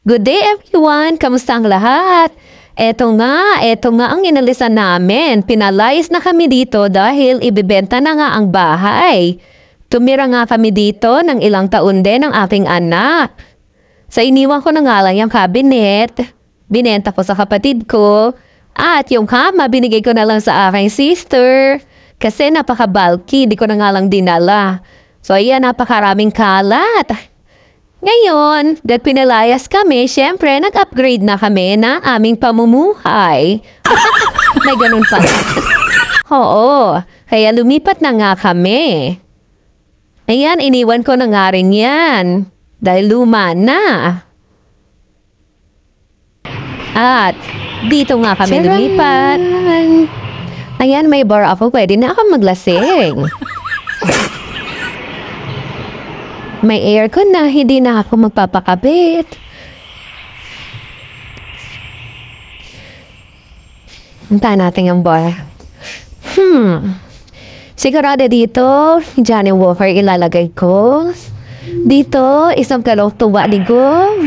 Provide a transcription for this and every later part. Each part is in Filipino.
Good day everyone! Kamusta ang lahat? Eto nga ang inalisan namin. Pinalayas na kami dito dahil ibibenta na nga ang bahay. Tumira nga kami dito ng ilang taon din ng aking anak. Sa iniwan ko na nga lang yung cabinet, binenta ko sa kapatid ko, at yung kama binigay ko na lang sa aking sister. Kasi napaka-bulky, di ko na nga lang dinala. So ayan, napakaraming kalat. Ngayon, dahil pinalayas kami, syempre, nag-upgrade na kami na aming pamumuhay. May ganun pa. Oo, kaya lumipat na nga kami. Ayan, iniwan ko na nga rin yan. Dahil luma na. At, dito nga kami lumipat. Ayan, may bar ako. Pwede na ako maglasing. May aircon na, hindi na ako magpapakabit. Hintayin natin yung bar. Sigurado dito, Johnny Walker ilalagay ko. Dito, isang kalok tuwa ligo.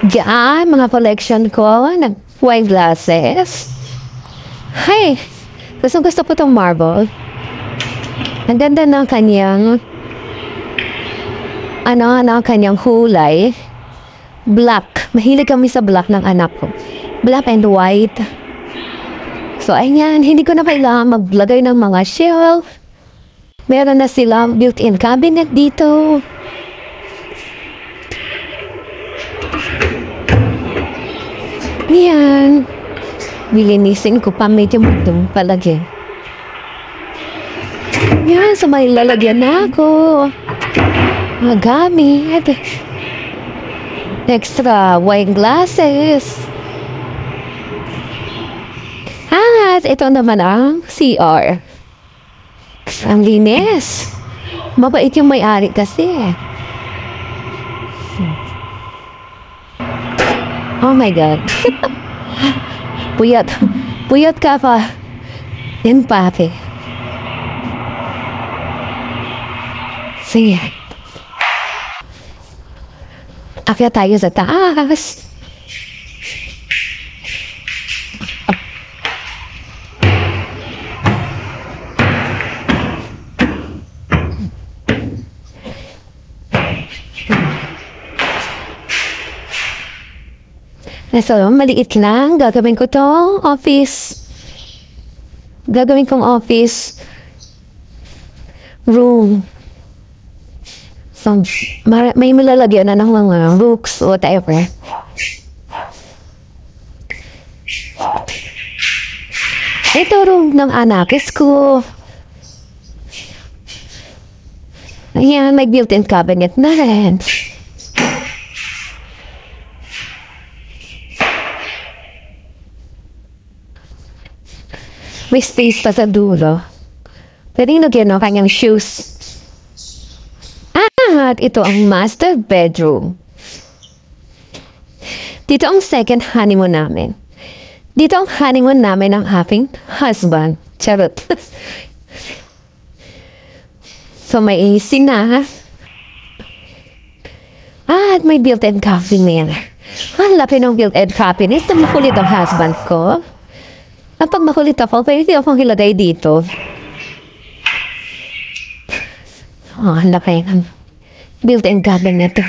Diyan, mga collection ko, nag-wine glasses. Hey, gusto po itong marble. Ang ganda ng kanyang kanyang kulay. Black. Mahilig kami sa black ng anak ko. Black and white. So, ayan. Hindi ko na kailangan maglagay ng mga shelf. Meron na silang built-in cabinet dito. Ayan. Nilinisin ko pa. Medyo magdum palagi. Yan, so may lalagyan na ako. Mga gamit. Extra wine glasses. At ito naman ang CR. Ang linis. Mabait yung may-ari kasi. Oh my God. Puyat. Puyat ka pa. Yan papi. Sige. Akyat tayo sa taas. So, maliit lang. Gagawin ko tong office. Gagawin kong office room. So, may malalagyan na ng mga books, whatever. Ito room ng anakis ko. Ayan, may built-in cabinet na rin. May space pa sa dulo. Pwede lagyan ng kanyang shoes. At ito ang master bedroom. Dito ang second honeymoon namin. Dito ang honeymoon namin ng aking husband. Charot. So may AC na. At may built-in cabinet. Ang laki ng built-in cabinet na makulit ang husband ko. Kapag makulit ako, pwede akong hilagay dito. Oh, ang laki ng built-in cabinet.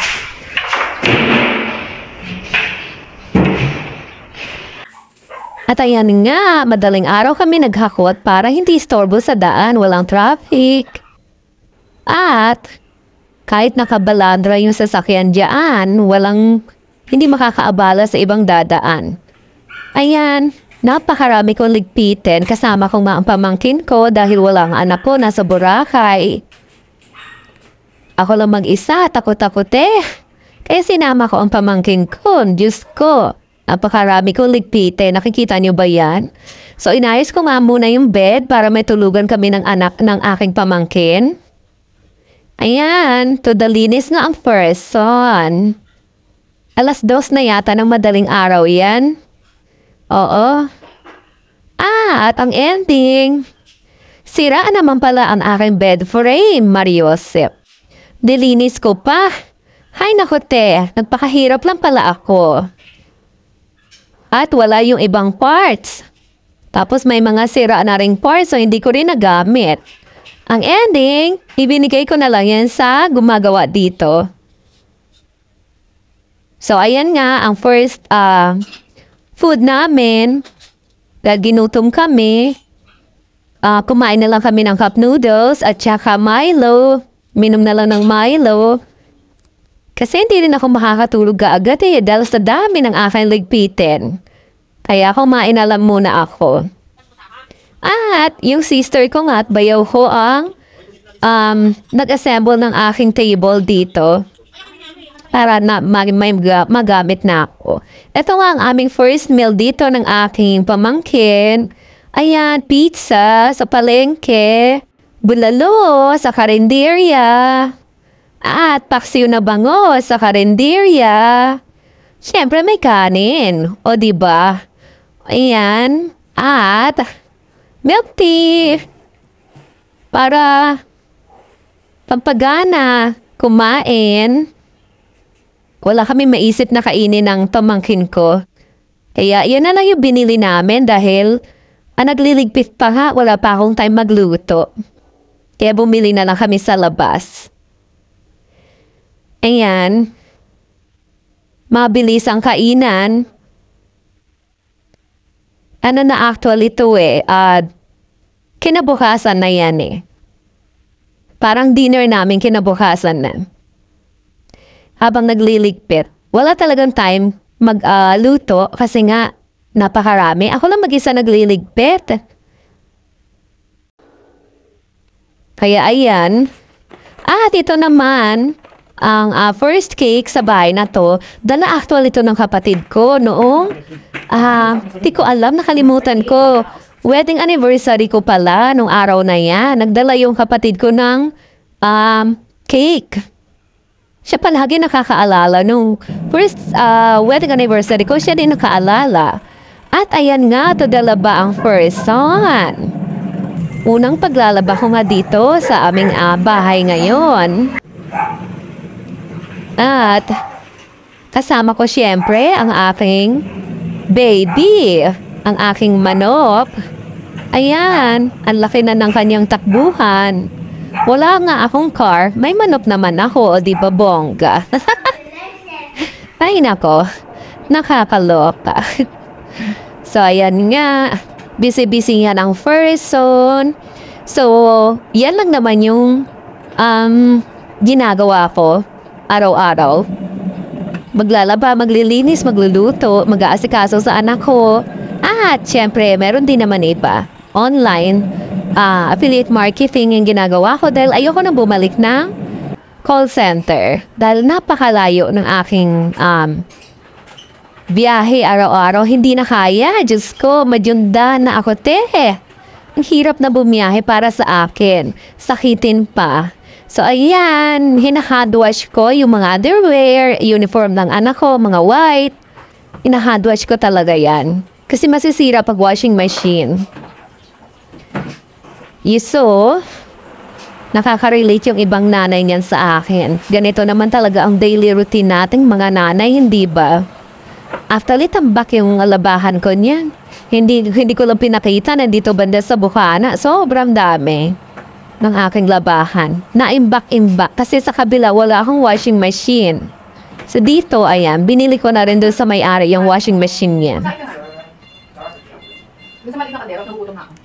At ayan nga, madaling araw kami naghakot para hindi istorbo sa daan, walang traffic. At kahit nakabalandra yung sasakyan dyan, hindi makakaabala sa ibang dadaan. Ayan, napakarami kong ligpitin kasama kong mga pamangkin ko dahil walang anak ko nasa Boracay. Ako lang mag-isa, takot-takot eh. Kaya sinama ko ang pamangkin ko. Diyos ko, napakarami kong ligpitin. Nakikita niyo ba yan? So, inayos ko nga muna yung bed para may tulugan kami ng anak ng aking pamangkin. Ayan, to the linis nga ang person. 2:00 na yata ng madaling araw yan. Oo. At ang ending, siraan naman pala ang aking bed frame, Mariosep. Dilinis ko pa. Hay nako te, nagpakahirap lang pala ako. At wala yung ibang parts. Tapos may mga sira na ring parts so hindi ko rin nagamit. Ang ending, ibinigay ko na lang yan sa gumagawa dito. So ayan nga ang first food namin. Dahil ginutom kami. Kumain na lang kami ng cup noodles at saka Milo. Minom na lang ng Milo. Kasi hindi rin ako makakatulog kaagad dahil sa dami ng aking ligpitin. Kaya kumain na lang muna ako. At yung sister ko nga at bayaw ko ang nag-assemble ng aking table dito. Para na magamit na ako. Ito nga ang aming first meal dito ng aking pamangkin. Ayan, pizza sa palengke. Bulalo sa karinderya. At paksiw na bango sa karinderya. Siyempre may kanin. O diba? Ayan. At milk tea. Para pampagana kumain. Wala kami maisip na kainin ng pamangkin ko. Kaya yan na lang yung binili namin dahil nagliligpit pa nga. Wala pa akong time magluto. Kaya bumili na lang kami sa labas. Ayan. Mabilis ang kainan. Ano na actually ito kinabukasan na yan eh. Parang dinner namin kinabukasan na. Habang nagliligpit. Wala talagang time magluto kasi nga napakarami. Ako lang mag-isa nagliligpit. Kaya ayan. At ito naman ang first cake sa bahay na to. Dala actual ito ng kapatid ko noong di ko alam, nakalimutan ko. Wedding anniversary ko pala nung araw na yan. Nagdala yung kapatid ko ng cake. Siya palagi nakakaalala nung first wedding anniversary ko. Siya din nakaalala. At ayan nga, to dala ba ang first song? Unang paglalaba ko nga dito sa aming bahay ngayon. At kasama ko siyempre ang aking baby, ang aking manok. Ayan, ang laki na ng kanyang takbuhan. Wala nga akong car, may manok naman ako, o di ba bongga? Ay nako, nakakaloka. So ayan nga, busy-busy yan ang first son. So, yan lang naman yung ginagawa ko araw-araw. Maglalaba, maglilinis, magluluto, mag-aasikaso sa anak ko. At syempre, meron din naman iba. Online, affiliate marketing yung ginagawa ko dahil ayoko nang bumalik ng call center. Dahil napakalayo ng aking biyahe araw-araw. Hindi na kaya. Diyos ko, madyunda na ako, Ang hirap na bumiyahe para sa akin. Sakitin pa. So, ayan, hina-handwash ko yung mga underwear, uniform ng anak ko, mga white. Hina-handwash ko talaga yan. Kasi masisira pag washing machine. So, nakaka-relate yung ibang nanay niyan sa akin. Ganito naman talaga ang daily routine nating mga nanay, hindi ba? After litambak yung labahan ko niyan. Hindi ko lang pinakita, nandito banda sa bukana. Sobrang dami ng aking labahan. Naimbak-imbak. Kasi sa kabila, wala akong washing machine. So dito, ayan, binili ko na rin doon sa may-ari yung washing machine niya.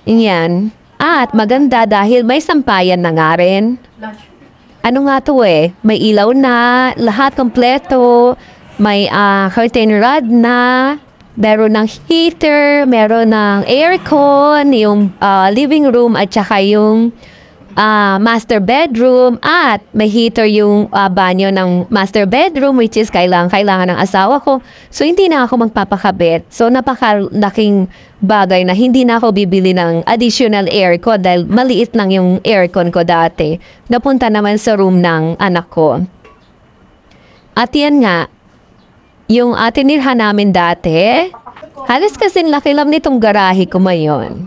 Yan. At maganda dahil may sampayan na nga rin. Ano nga to may ilaw na, lahat kompleto. May curtain rod na. Meron ng heater, meron ng aircon, yung living room at saka yung master bedroom at may heater yung banyo ng master bedroom which is kailangan ng asawa ko. So hindi na ako magpapakabit. So napakalaking bagay na hindi na ako bibili ng additional aircon dahil maliit lang yung aircon ko dati. Napunta naman sa room ng anak ko. At yan nga, yung tinirhan namin dati, halos kasing laki lang nitong garahe ko ngayon.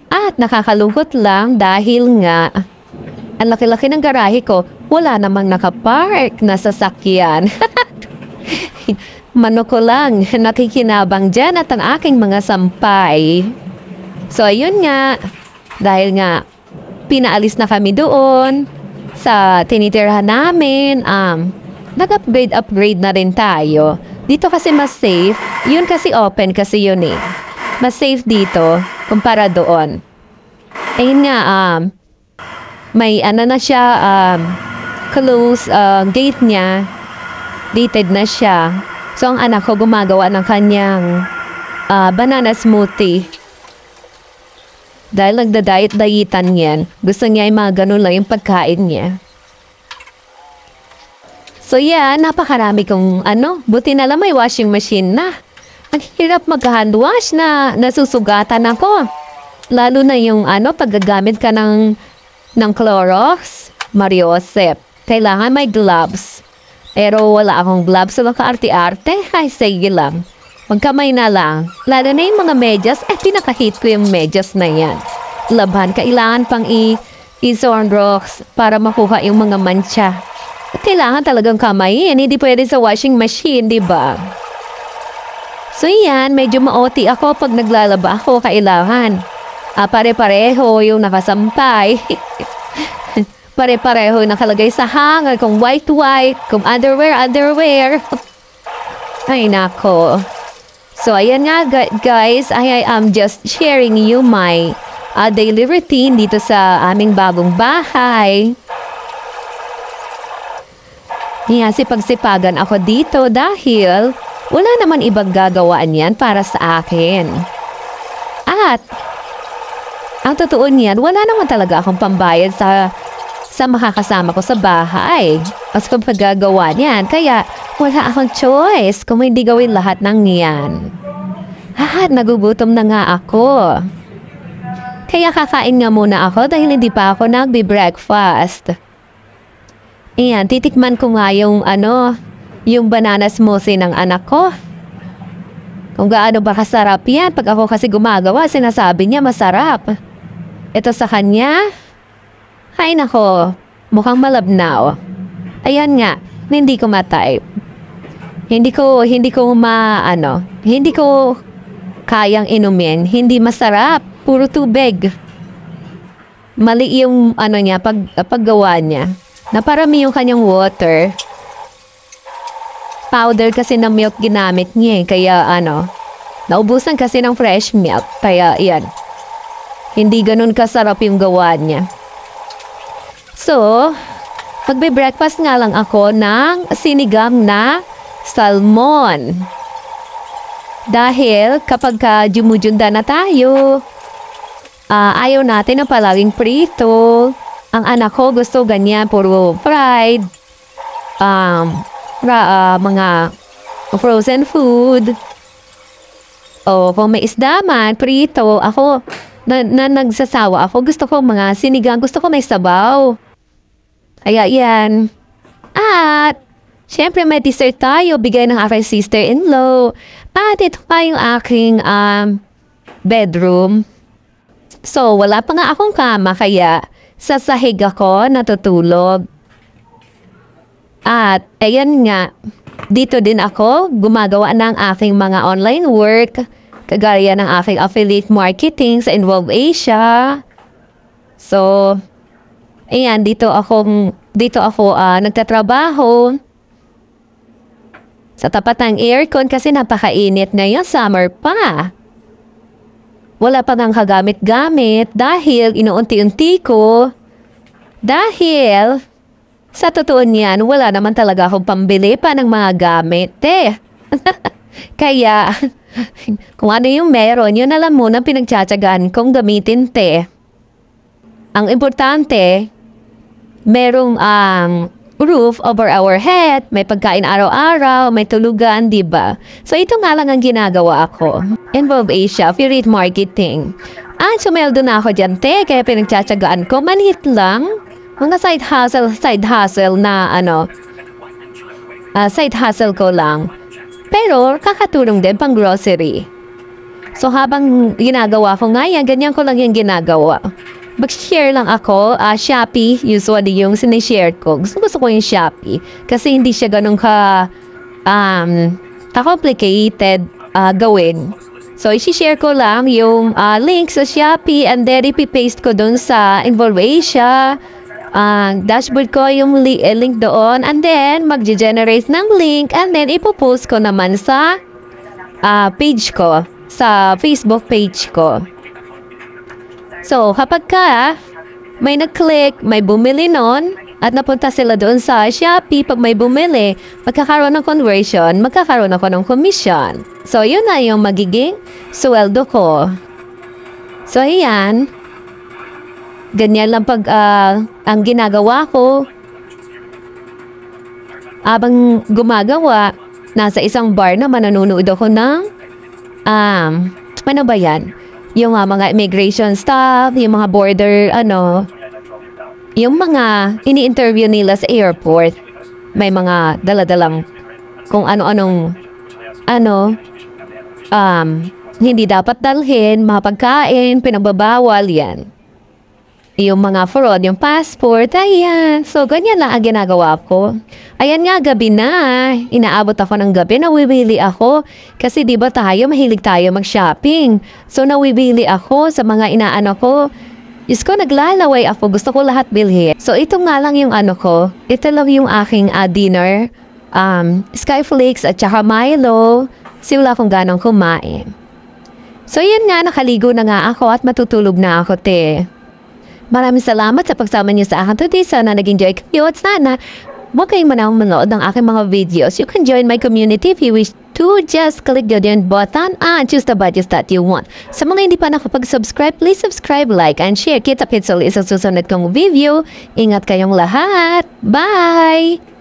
At nakakalungkot lang dahil nga Ang laki-laki ng garahe ko, wala namang nakapark na sasakyan. Mano ko lang, nakikinabang dyan at ang aking mga sampay. So, ayun nga, dahil nga, pinaalis na kami doon sa tinitirhan namin, nag-upgrade na rin tayo. Dito kasi mas safe, yun kasi open kasi yun eh. Mas safe dito, kumpara doon. Ayun nga, may ano na siya, close gate niya, dated na siya. So, ang anak ko gumagawa ng kanyang banana smoothie. Dahil nagda-diet-dietan yan, gusto niya yung mga ganun lang yung pagkain niya. So yeah, napakarami kong buti na lang may washing machine na. Ang hirap mag-hand wash na nasusugatan ako. Lalo na yung paggagamit ka ng Clorox, Mariosep. Kailangan may gloves. Pero wala akong gloves, so kaarte-arte. Ay, sige lang. Magkamay na lang. Lalo na yung mga medyas, pinaka-hit ko yung medyas na yan. Laban, kailangan pang i-Zornrox para makuha yung mga mancha. At kailangan talagang kamayin, hindi pwede sa washing machine, di ba? So yan, medyo ma-OT ako pag naglalaba ako, kailangan. Pare-pareho yung nakasampay. Pare-pareho yung nakalagay sa hanger, kung white-white, kung underwear. Ay, nako. So, ayan nga, guys, I am just sharing you my daily routine dito sa aming bagong bahay. Sipag-sipagan ako dito dahil wala naman ibang gagawaan yan para sa akin. At, ang totoo niyan, wala naman talaga akong pambayad sa makakasama ko sa bahay. As kung paggagawa niyan, kaya wala akong choice kung hindi gawin lahat ng yan. Nagugutom na nga ako. Kaya kakain nga muna ako dahil hindi pa ako nagbe-breakfast. Ayan, titikman ko nga yung banana smoothie ng anak ko. Kung gaano ba kasarap yan. Pag ako kasi gumagawa, sinasabi niya masarap. Ito sa kanya, ay nako, mukhang malabnaw. Ayan nga, hindi ko ma-type. Hindi ko kayang inumin. Hindi masarap, puro tubig. Mali yung niya, paggawa niya. Naparami yung kanyang water. Powder kasi ng milk ginamit niya. Kaya naubusan kasi ng fresh milk. Kaya yan. Hindi ganun kasarap yung gawa niya. So, magbe-breakfast nga lang ako ng sinigang na salmon. Dahil kapag jumujunda na tayo, ayaw natin na palaging prito. Ang anak ko gusto ganyan, puro fried, mga frozen food. O kung may isda man, prito, ako, nagsasawa ako. Gusto ko mga sinigang, gusto ko may sabaw. Kaya yan. At, syempre may dessert tayo, bigay ng aking sister-in-law. At ito pa yung aking bedroom. So, wala pa nga akong kama, kaya sa sahig ako natutulog. At, ayan nga, dito din ako gumagawa ng aking mga online work, kagaya ng aking affiliate marketing sa Involve Asia. So, ayan, dito ako nagtatrabaho sa tapat ng aircon kasi napakainit ngayon, summer pa. Wala pa nang kagamit-gamit dahil inuunti-unti ko. Dahil, sa totoo niyan, wala naman talaga akong pambili pa ng mga gamit Kaya, kung ano yung meron, yun na lang muna pinagtsatsagaan kong gamitin Ang importante, merong roof over our head, may pagkain araw-araw, may tulugan, diba? So, ito nga lang ang ginagawa ko. Involve Asia, affiliate marketing. Sumeldo na ako dyan, kaya pinagtsatsagaan ko. Manhit lang. Mga side hustle na side hustle ko lang. Pero, kakatulong din pang grocery. So, habang ginagawa ko nga yan, ganyan ko lang yung ginagawa. mag-share lang ako. Shopee, usually yung sinishare ko. Gusto ko yung Shopee. Kasi hindi siya ganun ka-complicated gawin. So, isi-share ko lang yung link sa Shopee and then ipipaste ko dun sa Involvatia. Dashboard ko yung link doon and then mag-generate ng link and then ipopost ko naman sa page ko, sa Facebook page ko. So, kapag may nag-click, may bumili nun, at napunta sila doon sa Shopee, pag may bumili, magkakaroon ng conversion, magkakaroon ako ng commission. So, yun na yung magiging sweldo ko. So, ayan. Ganyan lang pag ang ginagawa ko. Abang gumagawa, nasa isang bar na manonood ako ng ano ba yan? Yung mga immigration staff, yung mga border, yung mga ini-interview nila sa airport. May mga daladalang kung ano-anong hindi dapat dalhin, mga pagkain, pinagbabawal yan. Yung mga fraud, yung passport, ayan. So, ganyan lang ang ginagawa ko. Ayan nga, gabi na. Inaabot ako ng gabi, nawiwili ako. Kasi di ba mahilig tayo mag-shopping. So, nawiwili ako sa mga inaano ko. Diyos ko, naglalaway ako. Gusto ko lahat bilhin. So, ito nga lang yung ko. Ito lang yung aking dinner. Skyflakes at saka Milo. Kasi wala akong ganang kumain. So, yun nga, nakaligo na nga ako at matutulog na ako, te. Maraming salamat sa pagsama niyo sa akin today. Sana nag-enjoy kayo at sana huwag kayong manood ng aking mga videos. You can join my community if you wish to. Just click the join button and choose the budgets that you want. Sa mga hindi pa nakapag-subscribe, please subscribe, like, and share. Kita-kits ulit sa susunod kong video. Ingat kayong lahat. Bye!